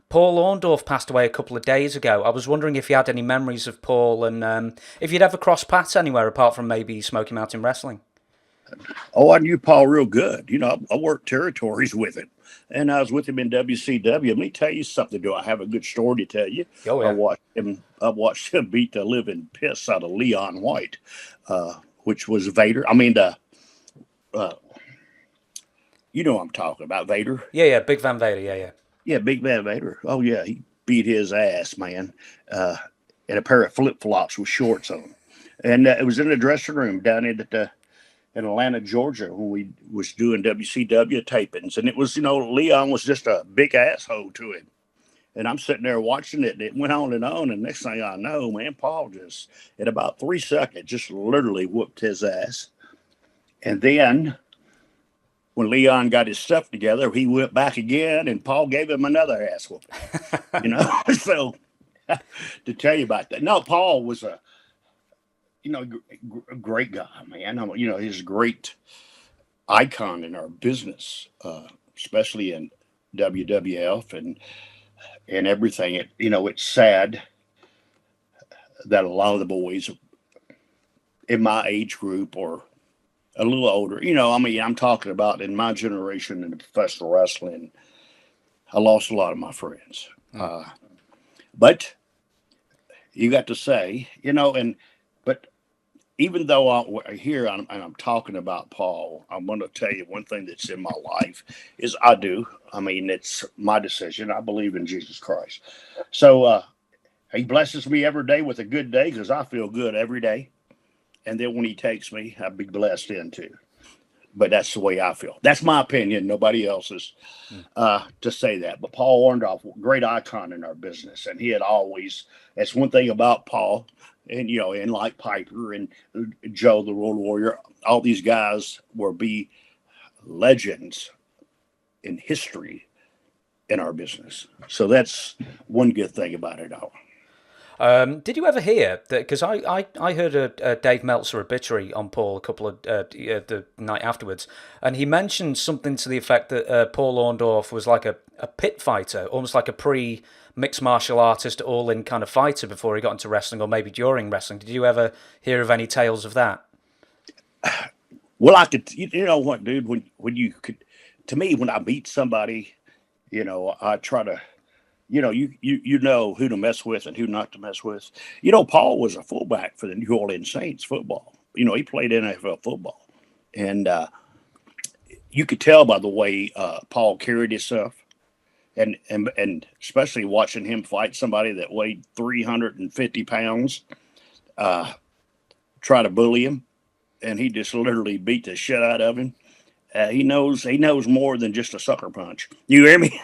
Paul Orndorff passed away a couple of days ago. I was wondering if you had any memories of Paul and if you'd ever crossed paths anywhere apart from maybe Smoky Mountain Wrestling. Oh, I knew Paul real good. I worked territories with him, and I was with him in WCW. Let me tell you something. Do I have a good story to tell you? Oh yeah. I watched him beat the living piss out of Leon White, which was Vader. I mean, uh, you know what I'm talking about, Vader. Yeah, Big Van Vader, yeah. Yeah, Big Bad Vader. Oh yeah, he beat his ass, man, uh, in a pair of flip flops with shorts on, and it was in the dressing room down in Atlanta, Georgia, when we was doing WCW tapings, and it was Leon was just a big asshole to him, and I'm sitting there watching it, and it went on, and next thing I know, man, Paul just in about 3 seconds just literally whooped his ass, and then when Leon got his stuff together, he went back again, and Paul gave him another ass whooping. So to tell you about that, no, Paul was a great guy, man. He's a great icon in our business, especially in WWF and everything. It's sad that a lot of the boys in my age group or a little older, I'm talking about in my generation in professional wrestling, I lost a lot of my friends. But you got to say, but even though I'm talking about Paul, I'm going to tell you one thing that's in my life is I do. I mean, it's my decision. I believe in Jesus Christ. So he blesses me every day with a good day because I feel good every day. And then when he takes me, I'll be blessed in too. But that's the way I feel. That's my opinion. Nobody else's to say that. But Paul Orndorff, great icon in our business. And he had always, that's one thing about Paul and like Piper and Joe, the Road Warrior, all these guys will be legends in history in our business. So that's one good thing about it all. Did you ever hear that? Because I heard a Dave Meltzer obituary on Paul a couple of the night afterwards, and he mentioned something to the effect that Paul Orndorff was like a pit fighter, almost like a pre-mixed martial artist, all-in kind of fighter before he got into wrestling, or maybe during wrestling. Did you ever hear of any tales of that? Well, I could, you know what, dude, when you could, to me, when I meet somebody, I try to you know who to mess with and who not to mess with. Paul was a fullback for the New Orleans Saints football. He played NFL football, and you could tell by the way Paul carried himself, and especially watching him fight somebody that weighed 350 pounds, try to bully him, and he just literally beat the shit out of him. He knows more than just a sucker punch. You hear me?